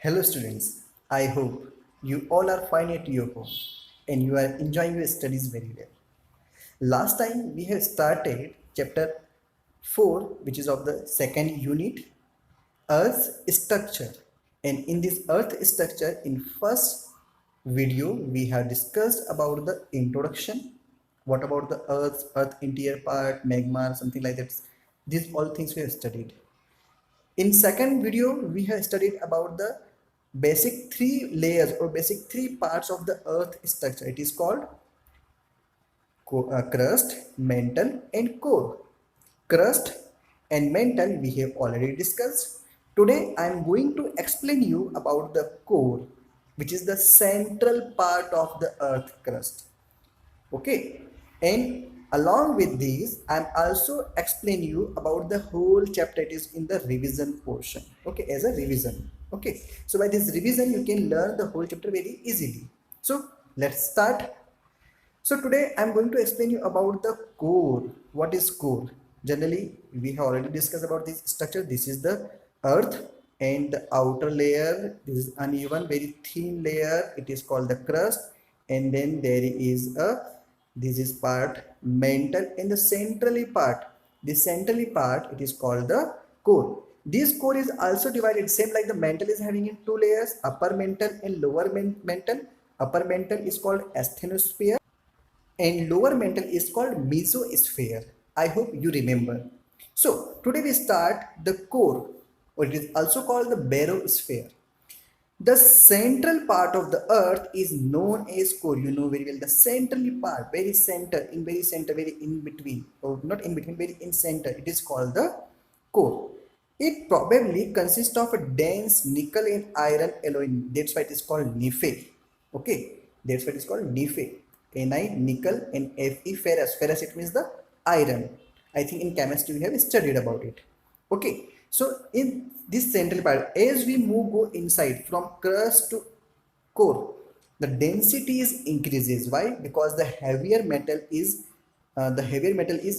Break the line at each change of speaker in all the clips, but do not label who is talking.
Hello students, I hope you all are fine at your home and you are enjoying your studies very well. Last time we have started chapter 4 which is of the second unit Earth's structure, and in this Earth structure in first video we have discussed about the introduction, what about the Earth interior part, magma, something like that. These all things we have studied. In second video, we have studied about the basic three layers or basic three parts of the earth structure. It is called crust, mantle and core. Crust and mantle we have already discussed. Today I am going to explain you about the core, which is the central part of the earth crust. Okay, and along with these I'm also explain you about the whole chapter. It is in the revision portion, okay, as a revision. Okay, so by this revision you can learn the whole chapter very easily. So let's start. So today I'm going to explain you about the core. What is core? Generally, we have already discussed about this structure. This is the earth, and the outer layer, this is uneven, very thin layer. It is called the crust, and then there is a, this is part mantle, and the centrally part. The centrally part, it is called the core. This core is also divided same like the mantle is having in two layers, upper mantle and lower mantle. Upper mantle is called asthenosphere and lower mantle is called mesosphere. I hope you remember. So today we start the core, or it is also called the barosphere. The central part of the earth is known as core. You know very well the central part, very center, very in between, or not in between, very in center. It is called the core. It probably consists of a dense nickel and iron alloy. That's why it is called Nife. Okay, that's why it is called Nife. Ni nickel and Fe ferrous. Ferrous it means the iron. I think in chemistry we have studied about it. Okay, so in this central part, as we go inside from crust to core, the density is increases. Why? Because the heavier metal is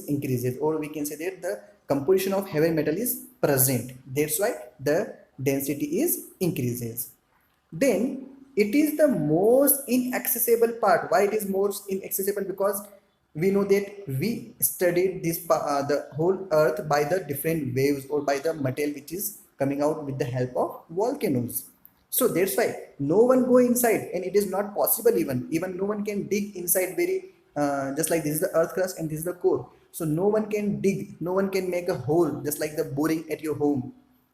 increases, or we can say that the composition of heavier metal is present. That's why the density is increases. Then it is the most inaccessible part. Why it is most inaccessible? Because we know that we studied the whole earth by the different waves or by the material which is coming out with the help of volcanoes. So that's why no one go inside, and it is not possible. Even no one can dig inside very just like this is the earth crust and this is the core. So no one can dig, no one can make a hole just like the boring at your home.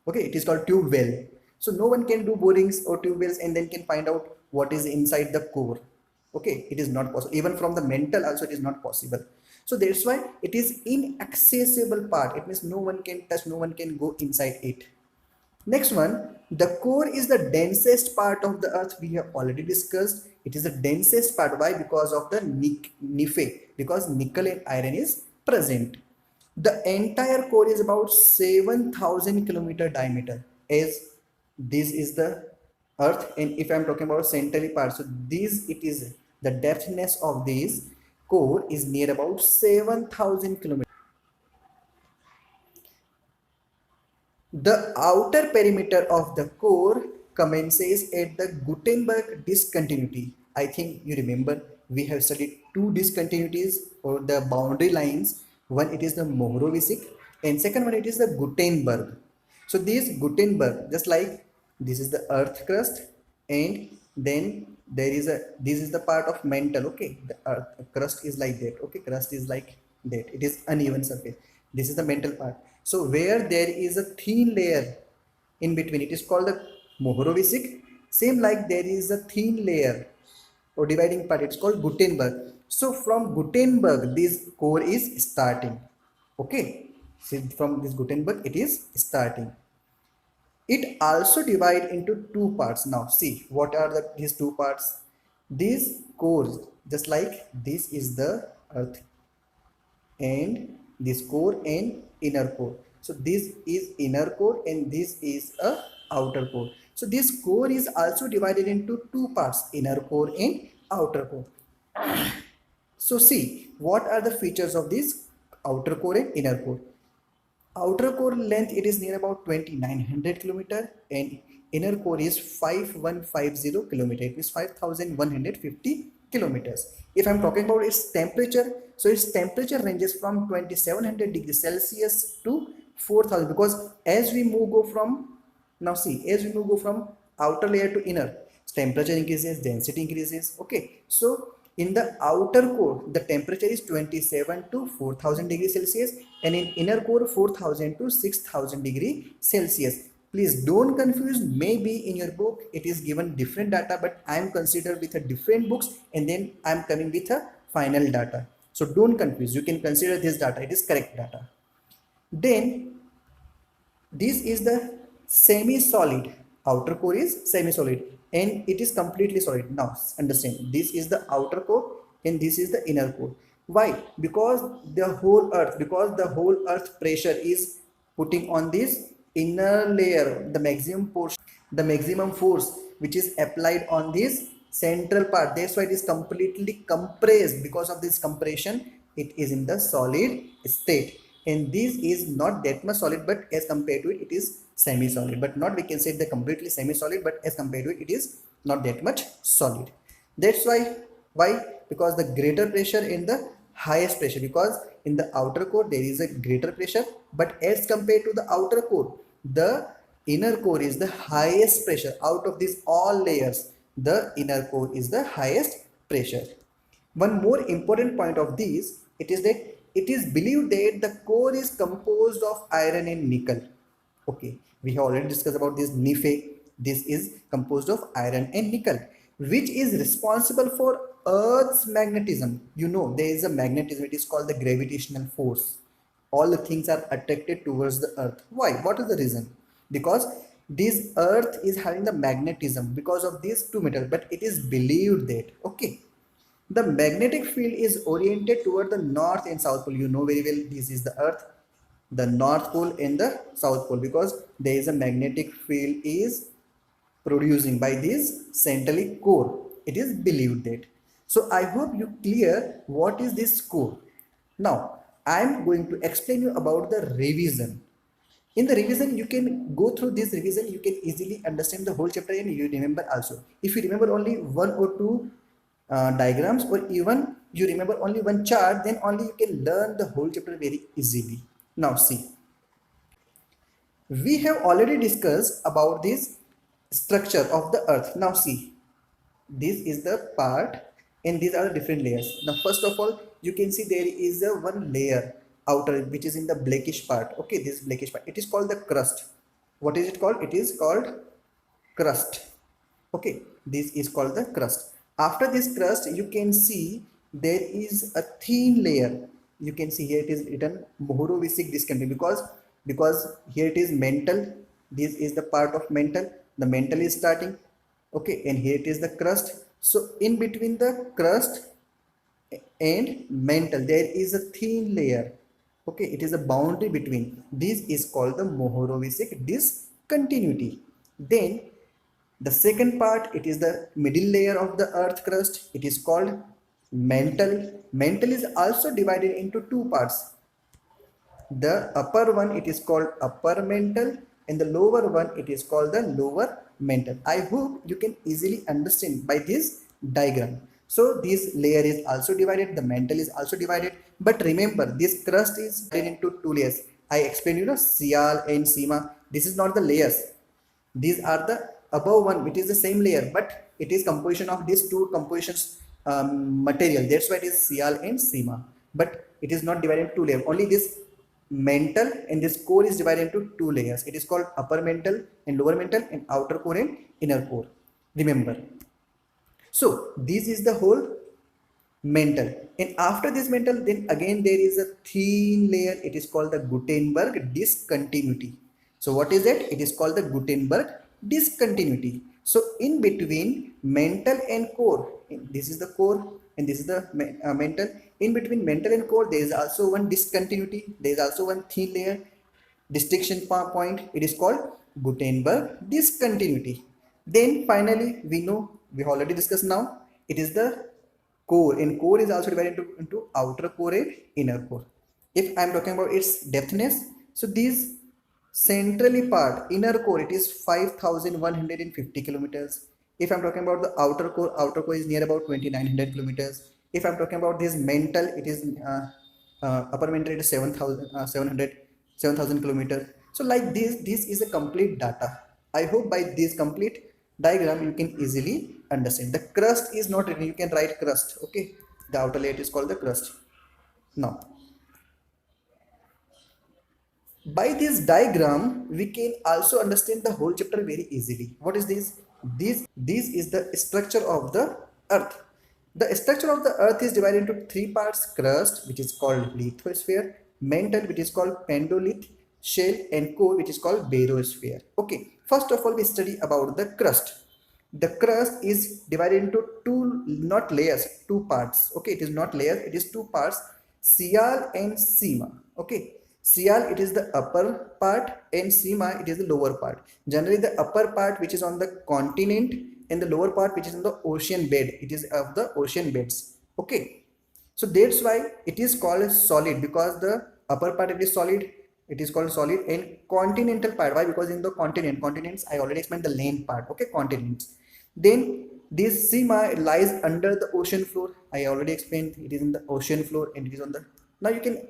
Okay, it is called tube well. So no one can do borings or tube wells and then can find out what is inside the core. Okay, it is not possible. Even from the mental also it is not possible. So that's why it is inaccessible part. It means no one can touch, no one can go inside it. Next one, the core is the densest part of the earth. We have already discussed. It is the densest part. Why? Because of the Nife, because nickel and iron is present. The entire core is about 7,000 kilometer diameter. As this is the earth, and if I'm talking about central part, so this it is the depthness of this core is near about 7,000 kilometers. The outer perimeter of the core commences at the Gutenberg discontinuity. I think you remember we have studied two discontinuities or the boundary lines. One it is the Mohorovičić and second one it is the Gutenberg. So this Gutenberg, just like this is the earth crust, and then there is a, this is the part of mantle. Okay, the earth crust is like that. Okay, crust is like that, it is uneven surface. This is the mantle part. So where there is a thin layer in between, it is called the Mohorovičić. Same like there is a thin layer or dividing part, it's called Gutenberg. So from Gutenberg this core is starting. Okay, so from this Gutenberg it is starting. It also divide into two parts. Now see what are these two parts. These cores, just like this is the earth and this core and inner core. So this is inner core and this is a outer core. So this core is also divided into two parts, inner core and outer core. So see what are the features of this outer core and inner core. Outer core length, it is near about 2900 kilometer, and inner core is 5150 kilometer. It is 5150 kilometers. If I'm talking about its temperature, so its temperature ranges from 2700 degrees Celsius to 4000, because as we move go from, now see, as we move go from outer layer to inner, temperature increases, density increases. Okay, so in the outer core, the temperature is 27 to 4000 degrees Celsius, and in inner core 4000 to 6000 degree Celsius. Please don't confuse. Maybe in your book it is given different data, but I am considered with a different books, and then I am coming with a final data. So don't confuse. You can consider this data. It is correct data. Then this is the semi-solid. Outer core is semi-solid and it is completely solid. Now understand, this is the outer core and this is the inner core. Why? Because the whole earth pressure is putting on this inner layer, the maximum portion, the maximum force which is applied on this central part. That's why it is completely compressed. Because of this compression, it is in the solid state, and this is not that much solid, but as compared to it, it is semi-solid. But not, we can say the completely semi-solid, but as compared to it, it is not that much solid. That's why because the greater pressure in the highest pressure, because in the outer core there is a greater pressure, but as compared to the outer core, the inner core is the highest pressure. Out of these all layers, the inner core is the highest pressure. One more important point of this, it is that it is believed that the core is composed of iron and nickel. Okay, we have already discussed about this Nife. This is composed of iron and nickel, which is responsible for Earth's magnetism. You know, there is a magnetism. It is called the gravitational force. All the things are attracted towards the Earth. Why? What is the reason? Because this Earth is having the magnetism because of these two metals. But it is believed that, okay, the magnetic field is oriented toward the north and south pole. You know very well, this is the earth, the north pole and the south pole, because there is a magnetic field is producing by this centrally core. It is believed that. So I hope you clear what is this core. Now I am going to explain you about the revision. In the revision, you can go through this revision, you can easily understand the whole chapter and you remember also. If you remember only one or two diagrams, or even you remember only one chart, then only you can learn the whole chapter very easily. Now see, we have already discussed about this structure of the earth. Now see, this is the part and these are the different layers. Now first of all, you can see there is a one layer outer which is in the blackish part. Okay, this blackish part, it is called the crust. What is it called? It is called crust. Okay, this is called the crust. After this crust, you can see there is a thin layer. You can see here it is written Mohorovičić discontinuity, because here it is mantle. This is the part of mantle. The mantle is starting. Okay, and here it is the crust. So in between the crust and mantle there is a thin layer. Okay, it is a boundary between. This is called the Mohorovičić discontinuity. Then the second part, it is the middle layer of the earth crust. It is called mantle. Mantle is also divided into two parts. The upper one, it is called upper mantle, and the lower one, it is called the lower mantle. I hope you can easily understand by this diagram. So this layer is also divided, the mantle is also divided, but remember this crust is divided into two layers. I explained, you know, Sial and Sima. This is not the layers. These are the above one, which is the same layer, but it is composition of these two compositions material. That's why it is Sial and Sima. But it is not divided into two layers. Only this mantle and this core is divided into two layers. It is called upper mantle and lower mantle, and outer core and inner core. Remember. So this is the whole mantle, and after this mantle, then again there is a thin layer. It is called the Gutenberg discontinuity. So what is it? It is called the Gutenberg discontinuity. So in between mantle and core, this is the core and this is the mantle. In between mantle and core, there is also one discontinuity. There is also one thin layer distinction point. It is called Gutenberg discontinuity. Then finally, we know, we already discussed now, it is the core, and core is also divided into outer core and inner core. If I am talking about its depthness, So these centrally part inner core, it is 5150 kilometers. If I'm talking about the outer core is near about 2900 kilometers. If I'm talking about this mental, it is upper mental, it is 700 kilometers. So like this is a complete data. I hope by this complete diagram you can easily understand. The crust is not written, you can write crust, okay. The outer layer is called the crust. Now by this diagram, we can also understand the whole chapter very easily. What is this? This is the structure of the earth. The structure of the earth is divided into three parts: crust, which is called lithosphere; mantle, which is called pendolith; shell; and core, which is called barosphere. Okay, first of all, we study about the crust. The crust is divided into two, not layers, two parts. Okay, it is not layers, it is two parts: Sial and Sima. Okay, Sial, it is the upper part, and Sima, it is the lower part. Generally, the upper part which is on the continent, and the lower part which is on the ocean bed, it is of the ocean beds. Okay, so that's why it is called solid, because the upper part it is solid, it is called solid. And continental part, why? Because in the continents I already explained the land part. Okay, continents. Then this Sima lies under the ocean floor. I already explained it is in the ocean floor, and it is on the, now you can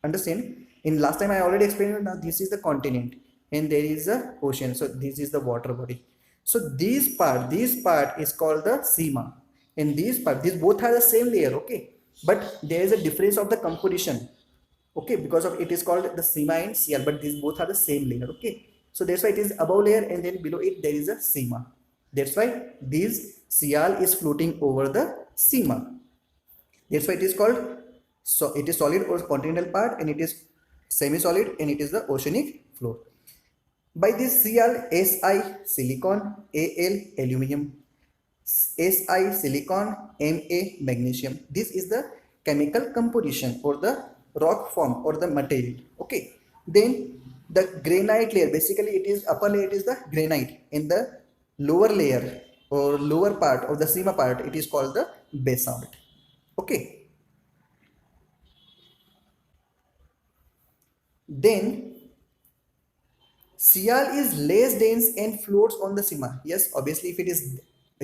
understand. In last time I already explained, now this is the continent and there is a ocean, so this is the water body. So this part is called the Sima, and this part, these both are the same layer, okay, but there is a difference of the composition, okay, because of it is called the Sima and Sial, but these both are the same layer, okay. So that's why it is above layer, and then below it there is a Sima. That's why this Sial is floating over the Sima. That's why it is called, so it is solid or continental part, and it is semi-solid, and it is the oceanic floor. By this Cl, Si silicon, Al aluminum, Si silicon, Ma magnesium. This is the chemical composition or the rock form or the material. Okay. Then the granite layer, basically it is upper layer, it is the granite. In the lower layer or lower part of the Sima part, it is called the basalt. Okay. Then Sial is less dense and floats on the Sima. Yes, obviously, if it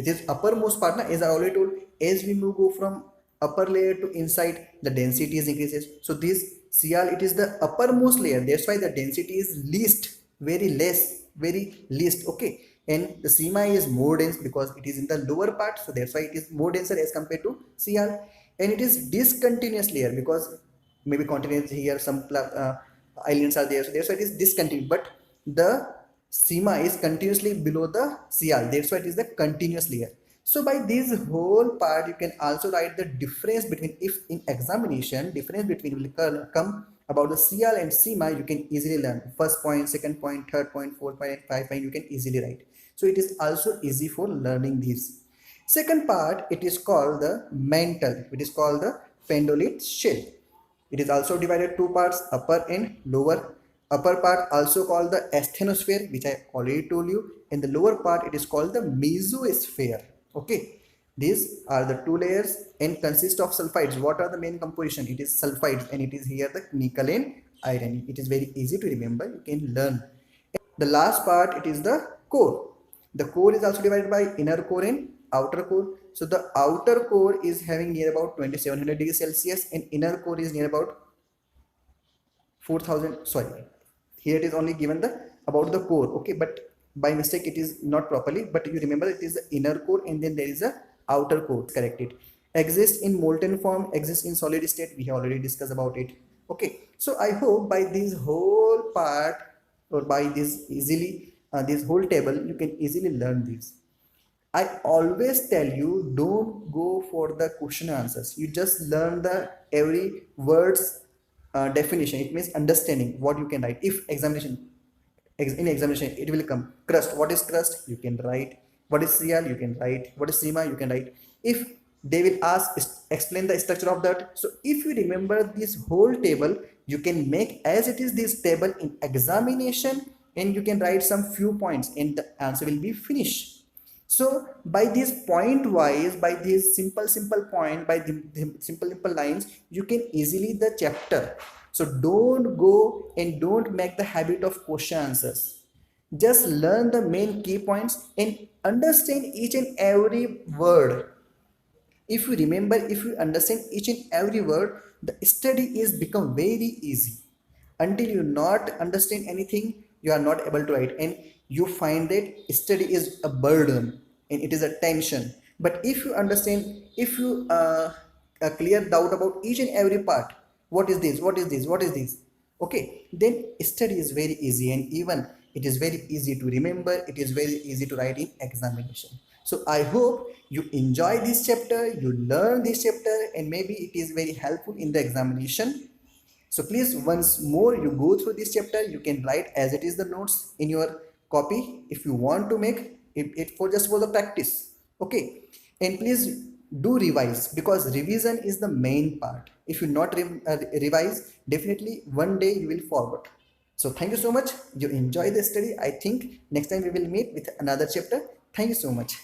is uppermost part, as I already told, as we move go from upper layer to inside, the density is increases. So this Sial, it is the uppermost layer. That's why the density is least, very less, very least. Okay, and the Sima is more dense because it is in the lower part. So that's why it is more denser as compared to Sial, and it is discontinuous layer because maybe continents here, some islands are there. So that's why it is discontinuous, but the Sima is continuously below the Sial. That's why it is the continuous layer. So by this whole part, you can also write the difference between, if in examination, difference between will come about the Sial and Sima, you can easily learn. First point, second point, third point, fourth point, five point, you can easily write. So it is also easy for learning these. Second part, it is called the mantle. It is called the pendolith shell. It is also divided two parts, upper and lower. Upper part also called the asthenosphere, which I already told you. In the lower part, it is called the mesosphere. Okay, these are the two layers and consist of sulfides. What are the main composition? It is sulfides, and it is here the nickel and iron. It is very easy to remember. You can learn. The last part, it is the core. The core is also divided by inner core and outer core. So the outer core is having near about 2700 degrees Celsius, and inner core is near about 4000. Sorry, here it is only given the about the core. Okay, but by mistake it is not properly. But you remember it is the inner core, and then there is a outer core. Correct it. Exists in molten form, exists in solid state. We have already discussed about it. Okay, so I hope by this whole part or by this easily this whole table you can easily learn this. I always tell you, don't go for the question answers. You just learn the every words definition. It means understanding what you can write. If examination, in examination, it will come crust. What is crust? You can write. What is Sial? You can write. What is Sima? You can write. If they will ask, explain the structure of that. So if you remember this whole table, you can make as it is this table in examination, and you can write some few points, and the answer will be finished. So by this point wise, by this simple point, by the simple lines, you can easily the chapter. So don't go and don't make the habit of question answers. Just learn the main key points and understand each and every word. If you remember, if you understand each and every word, the study is become very easy. Until you not understand anything, you are not able to write, and you find that study is a burden and it is a tension. But if you understand, if you clear doubt about each and every part, what is this, what is this, what is this, okay, then study is very easy, and even it is very easy to remember, it is very easy to write in examination. So I hope you enjoy this chapter, you learn this chapter, and maybe it is very helpful in the examination. So please, once more you go through this chapter, you can write as it is the notes in your copy if you want to make it for just for the practice. Okay, and please do revise, because revision is the main part. If you not revise, definitely one day you will forget. So thank you so much. You enjoy the study. I think next time we will meet with another chapter. Thank you so much.